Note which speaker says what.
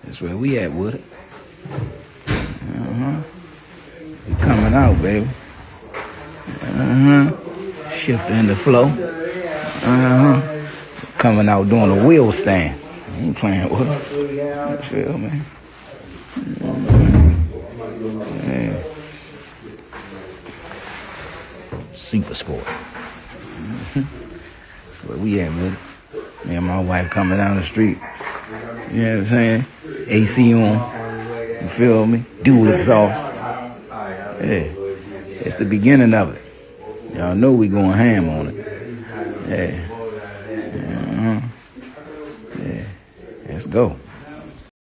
Speaker 1: That's where we at with it. We coming out, baby. Shifting the flow. Coming out doing a wheel stand. I ain't playing with it. You feel me? Yeah. Super sport. That's where we at with it. Me and my wife coming down the street. You know what I'm saying? AC on. You feel me? Dual exhaust. Yeah. It's the beginning of it. Y'all know we going ham on it. Yeah. Yeah. Let's go.